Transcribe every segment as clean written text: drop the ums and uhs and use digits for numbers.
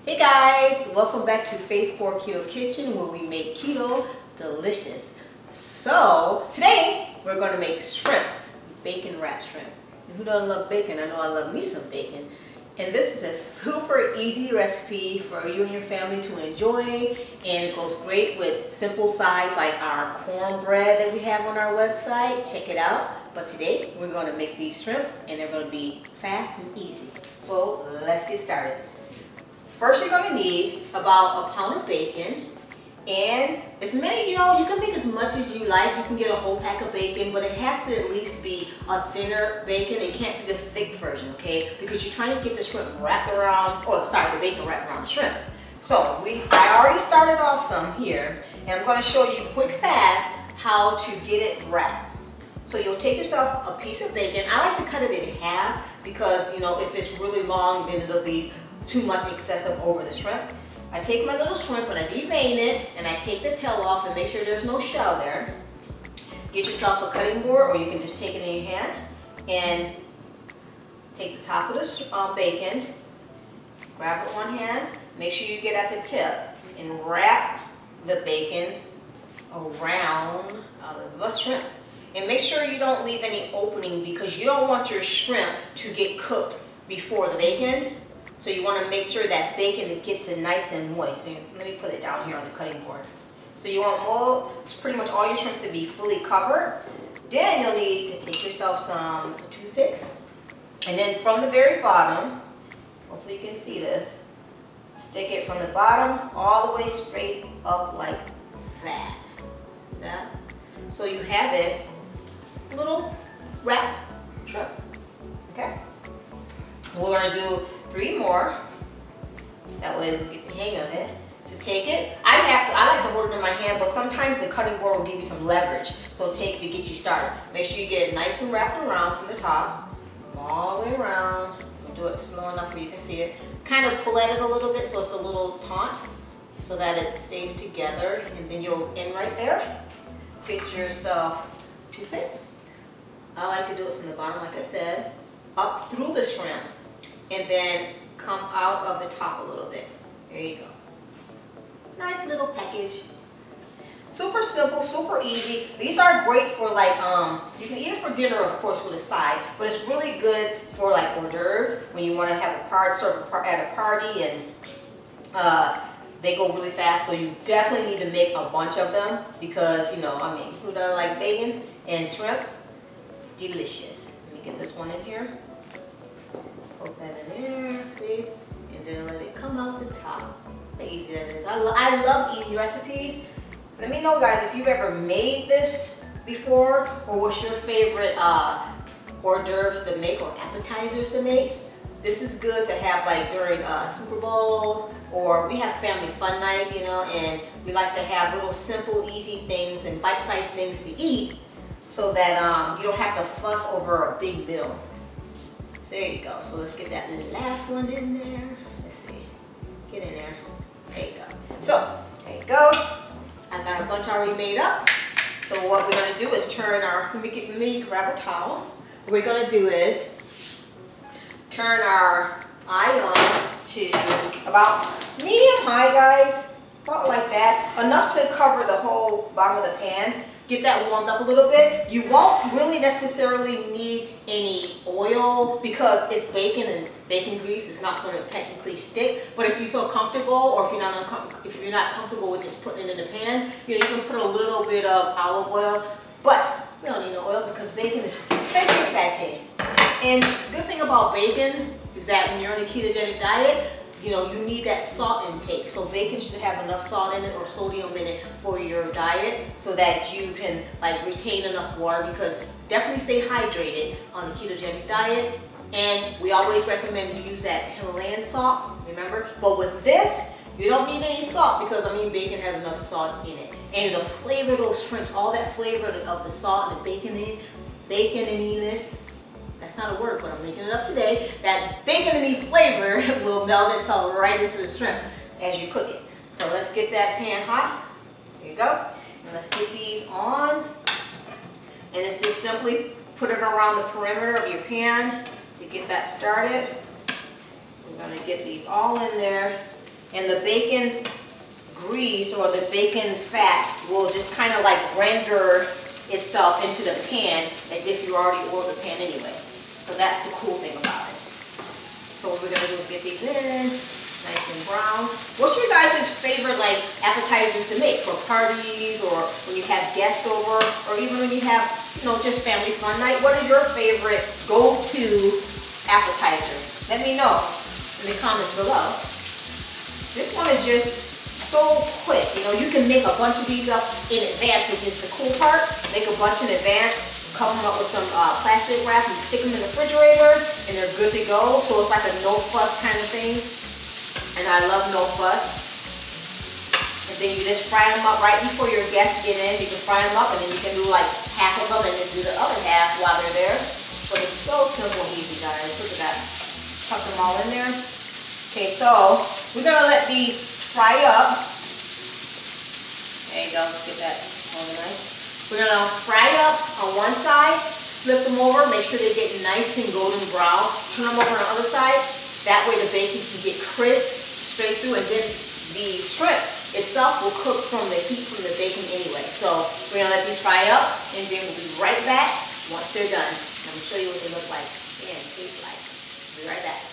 Hey guys, welcome back to Faith for Keto Kitchen, where we make keto delicious. So today we're going to make shrimp, bacon wrapped shrimp. And who doesn't love bacon? I know I love me some bacon. And this is a super easy recipe for you and your family to enjoy, and it goes great with simple sides like our cornbread that we have on our website. Check it out. But today we're going to make these shrimp, and they're going to be fast and easy. So let's get started. First, you're going to need about a pound of bacon, and as many, you can make as much as you like. You can get a whole pack of bacon, but it has to at least be a thinner bacon. It can't be the thick version, okay? Because you're trying to get the shrimp wrapped around, the bacon wrapped around the shrimp. So I already started off some here, and I'm going to show you quick, fast how to get it wrapped. So you'll take yourself a piece of bacon. I like to cut it in half because, if it's really long, then it'll be too much excessive over the shrimp. I take my little shrimp and I devein it, and I take the tail off and make sure there's no shell there. Get yourself a cutting board, or you can just take it in your hand and take the top of the bacon, grab it with one hand, make sure you get at the tip and wrap the bacon around the shrimp. And make sure you don't leave any opening, because you don't want your shrimp to get cooked before the bacon. So you want to make sure that bacon gets it nice and moist. So let me put it down here on the cutting board. So you want pretty much all your shrimp to be fully covered. Then you'll need to take yourself some toothpicks. And then from the very bottom, hopefully you can see this, stick it from the bottom all the way straight up like that. So you have it, little wrap shrimp. Okay? We're going to do 3 more. That way we get the hang of it. To take it, I like to hold it in my hand, but sometimes the cutting board will give you some leverage, so it takes to get you started. Make sure you get it nice and wrapped around from the top, all the way around. We'll do it slow enough where you can see it. Kind of pull at it a little bit so it's a little taut, so that it stays together, and then you'll end right there. Get yourself a toothpick. I like to do it from the bottom, like I said, up through the shrimp, and then come out of the top a little bit. There you go. Nice little package. Super simple, super easy. These are great for you can eat it for dinner, of course, with a side, but it's really good for like hors d'oeuvres when you want to have serve at a party, and they go really fast. So you definitely need to make a bunch of them, because who doesn't like bacon and shrimp? Delicious. Let me get this one in here. Poke that in there, see? And then let it come out the top. How easy that is. I love easy recipes. Let me know, guys, if you've ever made this before, or what's your favorite hors d'oeuvres to make, or appetizers to make. This is good to have like during Super Bowl, or we have family fun night, and we like to have little simple, easy things and bite-sized things to eat, so that you don't have to fuss over a big bill. There you go. So let's get that last one in there. Let's see. Get in there. There you go. So, there you go. I got a bunch already made up. So what we're going to do is turn our, let me grab a towel. What we're going to do is turn our eye on to about medium-high, guys. About like that. Enough to cover the whole bottom of the pan. Get that warmed up a little bit. You won't really necessarily need any oil, because it's bacon, and bacon grease is not going to technically stick. But if you feel comfortable, or if you're not comfortable with just putting it in the pan, you can put a little bit of olive oil. But we don't need no oil, because bacon is very fatty. And the good thing about bacon is that when you're on a ketogenic diet, you need that salt intake. So bacon should have enough salt in it, or sodium in it, for your diet, so that you can retain enough water, because definitely stay hydrated on the ketogenic diet. And we always recommend you use that Himalayan salt, remember? But with this, you don't need any salt, because bacon has enough salt in it. And it'll flavor those shrimps, all that flavor of the salt and the baconiness. That's not a word, but I'm making it up today. That bacon-y flavor will meld itself right into the shrimp as you cook it. So let's get that pan hot. There you go. And let's get these on. And it's just simply put it around the perimeter of your pan to get that started. We're going to get these all in there. And the bacon grease or the bacon fat will just kind of like render itself into the pan as if you already oiled the pan anyway. So that's the cool thing about it. So what we're gonna do is get these in, nice and brown. What's your guys' favorite like appetizers to make for parties or when you have guests over or even when you have, you know, just family fun night? What are your favorite go-to appetizers? Let me know in the comments below. This one is just so quick. You know, you can make a bunch of these up in advance, which is the cool part. Make a bunch in advance, cover them up with some plastic wrap and stick them in the refrigerator and they're good to go. So it's like a no fuss kind of thing. And I love no fuss. And then you just fry them up right before your guests get in. You can fry them up and then you can do like half of them and then do the other half while they're there. But it's so simple and easy, guys. Look at that. Tuck them all in there. Okay, so we're gonna let these fry up. There you go, let's get that organized. We're gonna fry up on one side, flip them over, make sure they get nice and golden brown. Turn them over on the other side. That way the bacon can get crisp straight through, and then the shrimp itself will cook from the heat from the bacon anyway. So we're gonna let these fry up, and then we'll be right back once they're done. I'm gonna show you what they look like and taste like. We'll be right back.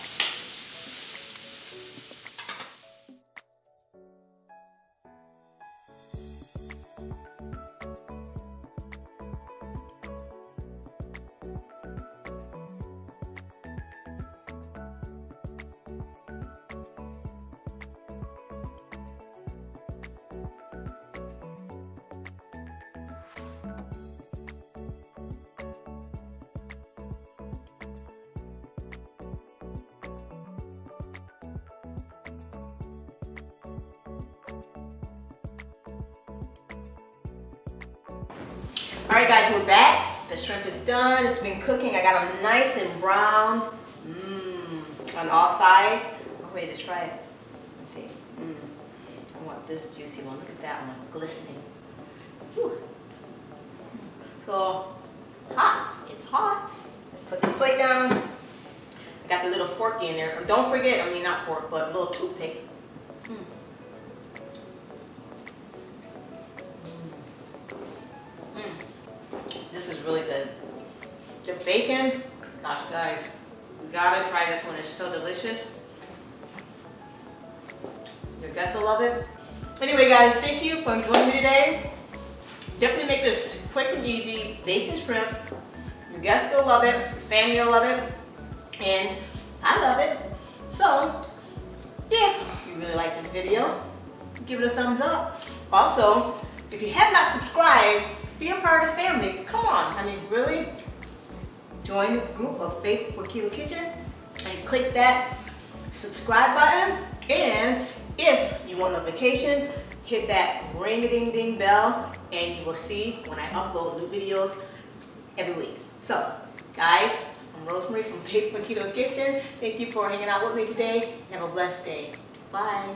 Alright guys, we're back. The shrimp is done. It's been cooking. I got them nice and brown on all sides. I'm ready to try it. Let's see. I want this juicy one. Look at that one. Glistening. Whew. So, hot. It's hot. Let's put this plate down. I got the little fork in there. Don't forget, I mean not fork, but a little toothpick. This is really good. The bacon, gosh guys, you gotta try this one. It's so delicious. Your guests will love it. Anyway guys, thank you for joining me today. Definitely make this quick and easy. Bacon shrimp. Your guests will love it. Your family will love it. And I love it. So, if you really like this video, give it a thumbs up. Also, if you have not subscribed, be a part of the family. Come on. I mean, really? Join the group of Faith for Keto Kitchen and click that subscribe button. And if you want notifications, hit that ring-a-ding-ding bell and you will see when I upload new videos every week. So, guys, I'm Rosemary from Faith for Keto Kitchen. Thank you for hanging out with me today. Have a blessed day. Bye.